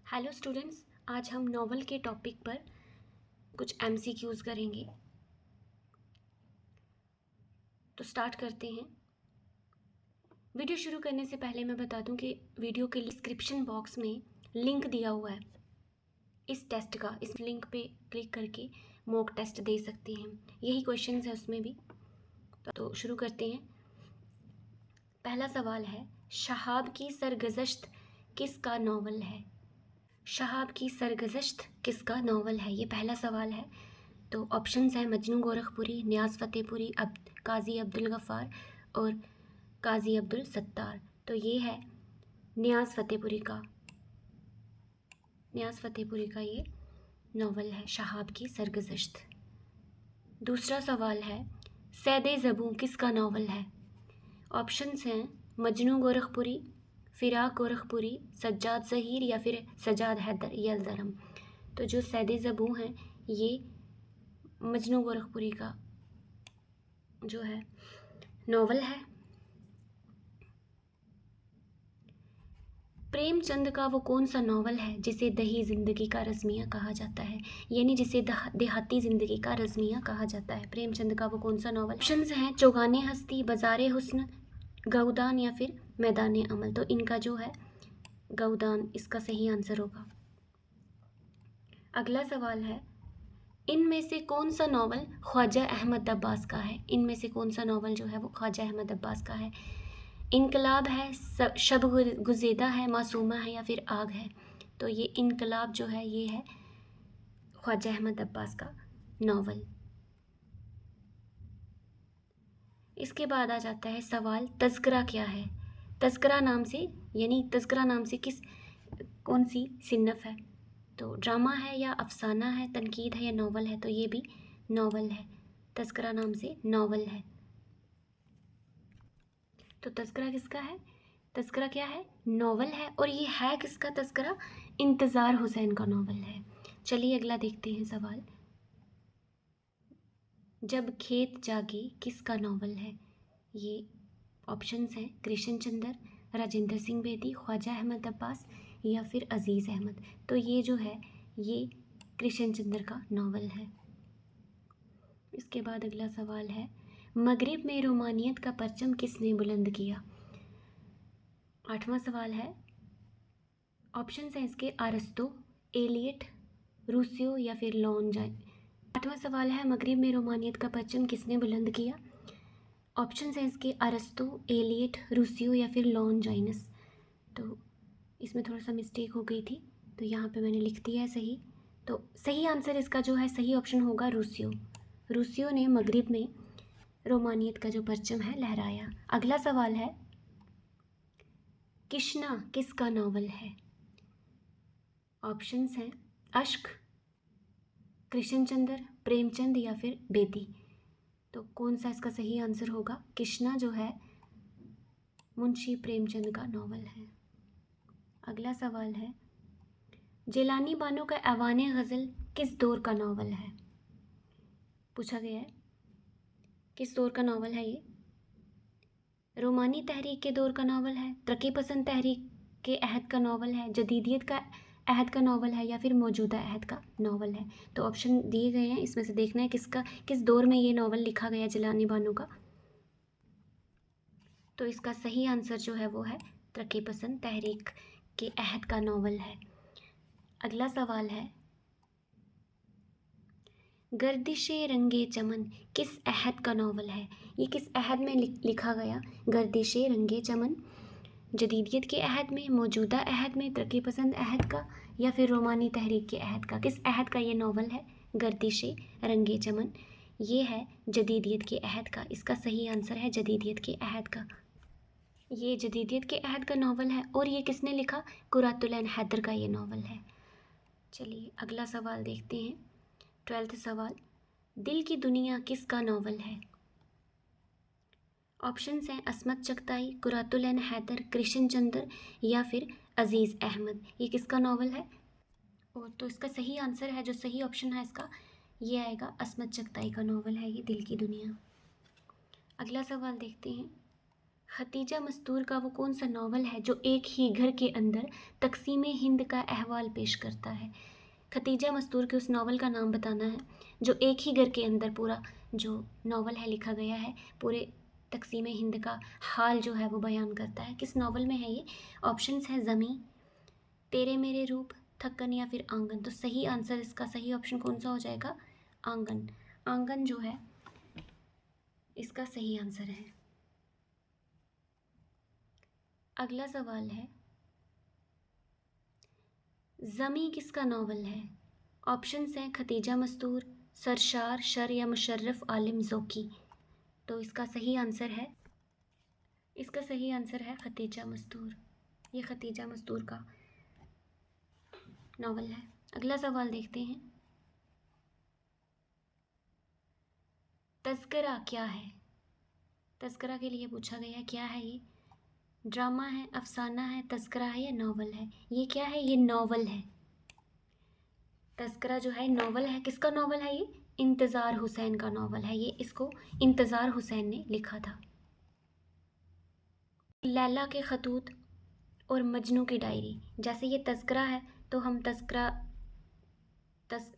Hello students, आज हम novel के टॉपिक पर कुछ एमसीक्यूज करेंगे। तो स्टार्ट करते हैं। वीडियो शुरू करने से पहले मैं बता दूं कि वीडियो के डिस्क्रिप्शन बॉक्स में लिंक दिया हुआ है इस टेस्ट का। इस लिंक पे क्लिक करके मॉक टेस्ट दे सकते हैं। यही क्वेश्चंस है उसमें भी। तो शुरू करते हैं। पहला सवाल है, शहाब की सरगज़श्त किसका नावल है? शहाब की सरगज़श्त किसका नावल है? ये पहला सवाल है। तो ऑप्शंस हैं मजनू गोरखपुरी, नियाज़ फ़तेहपुरी, काजी अब्दुल गफ़ार और काजी अब्दुल सत्तार। तो ये है नियाज़ फ़तेहपुरी का ये नावल है शहाब की सरगज़श्त। दूसरा सवाल है, सैदे ज़बूं किसका नावल है? ऑप्शंस हैं मजनू गोरखपुरी, फ़िराक गोरखपुरी, सज्जाद ज़हीर या फिर सज्जाद हैदर यलदरम। तो जो सैदे ज़बूं हैं ये मजनू गोरखपुरी का जो है नावल है। प्रेमचंद का वो कौन सा नावल है जिसे दही ज़िंदगी का रज़्मिया कहा जाता है? यानी जिसे देहाती ज़िंदगी का रज़्मिया कहा जाता है। प्रेमचंद का वो कौन सा नावल? ऑप्शंस हैं चौगाने हस्ती, बाज़ारे हुस्न, गौदान या फिर मैदान अमल। तो इनका जो है गौदान इसका सही आंसर होगा। अगला सवाल है, इनमें से कौन सा नावल ख्वाजा अहमद अब्बास का है? इनमें से कौन सा नावल जो है वो ख्वाजा अहमद अब्बास का है? इनकलाब है, शब गुज़ेदा है, मासूमा है या फिर आग है? तो ये इनकलाब जो है ये है ख्वाजा अहमद अब्बास का नावल। इसके बाद आ जाता है सवाल, तज़किरा क्या है? तज़किरा नाम से यानी तज़किरा नाम से कौन सी सिन्नफ़ है? तो ड्रामा है या अफसाना है, तनकीद है या नावल है? तो ये भी नावल है। तज़किरा नाम से नावल है। तो तज़किरा किसका है? तज़किरा क्या है? नावल है। और ये है किसका तज़किरा? इंतज़ार हुसैन का नावल है। चलिए अगला देखते हैं सवाल, जब खेत जागे किसका नावल है? ये ऑप्शंस हैं कृष्ण चंद्र, राजेंद्र सिंह बेदी, ख्वाजा अहमद अब्बास या फिर अज़ीज़ अहमद। तो ये जो है ये कृष्ण चंद्र का नावल है। इसके बाद अगला सवाल है, मगरिब में रोमानियत का परचम किसने बुलंद किया? आठवां सवाल है, ऑप्शंस हैं इसके अरस्तु, एलियट, रूसियो या फिर लॉन्जाइन। आठवां सवाल है, मगरिब में रोमानियत का परचम किसने बुलंद किया? ऑप्शंस हैं इसके अरस्तु, एलियट, रूसियो या फिर लॉन्जाइनस। तो इसमें थोड़ा सा मिस्टेक हो गई थी, तो यहाँ पे मैंने लिख दिया है सही। तो सही आंसर इसका जो है सही ऑप्शन होगा रूसियो। रूसियो ने मगरिब में रोमानियत का जो परचम है लहराया। अगला सवाल है, किश्ना किसका नावल है? ऑप्शंस हैं अश्क, कृष्णचंद्र, प्रेमचंद या फिर बेदी। तो कौन सा इसका सही आंसर होगा? किश्ना जो है मुंशी प्रेमचंद का नावल है। अगला सवाल है, जिलानी बानो का ऐवान गज़ल किस दौर का नावल है? पूछा गया है किस दौर का नावल है ये? रोमानी तहरीक के दौर का नावल है, तरक्की पसंद तहरीक के अहद का नावल है, जदीदियत का अहद का नावल है या फिर मौजूदा अहद का नावल है? तो ऑप्शन दिए गए हैं, इसमें से देखना है किस दौर में ये नावल लिखा गया जिलानी बानो का। तो इसका सही आंसर जो है वो है तरक्की पसंद तहरीक के अहद का नावल है। अगला सवाल है, गर्दिशे रंगे चमन किस अहद का नावल है? ये किस अहद में लिखा गया? गर्दिशे रंगे चमन जदीदियत के अहद में, मौजूदा अहद में, तरक्की पसंद अहद का या फिर रोमानी तहरीक के अहद का? किस अहद का ये नावल है गर्दिशे रंगे चमन? ये है जदीदियत के अहद का। इसका सही आंसर है जदीदियत के अहद का। ये जदीदियत के अहद का नावल है और ये किसने लिखा? कुरातुल ऐन हैदर का ये नावल है। चलिए अगला सवाल देखते हैं। 12th सवाल, दिल की दुनिया किसका नावल है? ऑप्शंस हैं असमत चगताई, कुरातुल ऐन हैदर, कृष्ण चंद्र या फिर अज़ीज़ अहमद। ये किसका नावल है? और तो इसका सही आंसर है, जो सही ऑप्शन है इसका ये आएगा असमत चगताई का नावल है ये दिल की दुनिया। अगला सवाल देखते हैं, खतीजा मस्तूर का वो कौन सा नावल है जो एक ही घर के अंदर तकसीम हिंद का अहवाल पेश करता है? खतीजा मस्तूर के उस नावल का नाम बताना है जो एक ही घर के अंदर पूरा जो नावल है लिखा गया है, पूरे तकसीम हिंद का हाल जो है वो बयान करता है। किस नावल में है ये? ऑप्शंस है ज़मी, तेरे मेरे रूप, थक्कन या फिर आंगन। तो सही आंसर, इसका सही ऑप्शन कौन सा हो जाएगा? आंगन। आंगन जो है इसका सही आंसर है। अगला सवाल है, ज़मी किसका नावल है? ऑप्शंस हैं खतीजा मस्तूर, सरशार, शर या मुशर्रफ आलिम ज़ोकी। तो इसका सही आंसर है खतीजा मस्तूर। ये खतीजा मस्तूर का नावल है। अगला सवाल देखते हैं, तज़किरा क्या है? तज़किरा के लिए पूछा गया है, क्या है ये? ड्रामा है, अफसाना है, तज़किरा है या नावल है? ये क्या है? ये नावल है। तज़किरा जो है नावल है। किसका नावल है ये? इंतज़ार हुसैन का नावल है ये। इसको इंतज़ार हुसैन ने लिखा था। लैला के खतूत और मजनू की डायरी, जैसे ये तज़किरा है तो हम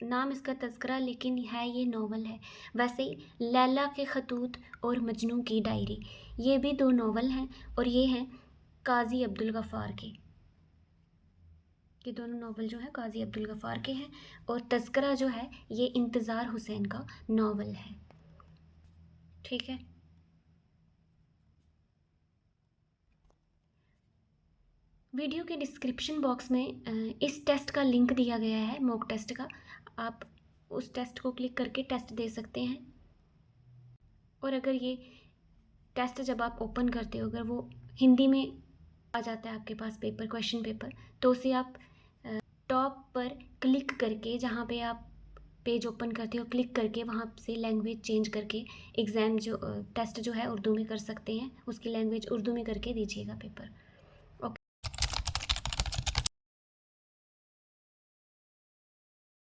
नाम इसका तज़किरा लेकिन है ये नावल है। वैसे ही लैला के खतूत और मजनू की डायरी, ये भी दो नावल हैं और ये हैं काज़ी अब्दुल गफ़ार के। ये दोनों नावल जो है काज़ी अब्दुल गफ़ार के हैं और तज़किरा जो है ये इंतज़ार हुसैन का नावल है। ठीक है। वीडियो के डिस्क्रिप्शन बॉक्स में इस टेस्ट का लिंक दिया गया है, मॉक टेस्ट का। आप उस टेस्ट को क्लिक करके टेस्ट दे सकते हैं। और अगर ये टेस्ट जब आप ओपन करते हो, अगर वो हिंदी में आ जाता है आपके पास पेपर, क्वेश्चन पेपर, तो उसे आप टॉप पर क्लिक करके, जहाँ पे आप पेज ओपन करते हो, क्लिक करके वहाँ से लैंग्वेज चेंज करके एग्ज़ाम जो टेस्ट जो है उर्दू में कर सकते हैं। उसकी लैंग्वेज उर्दू में करके दीजिएगा पेपर।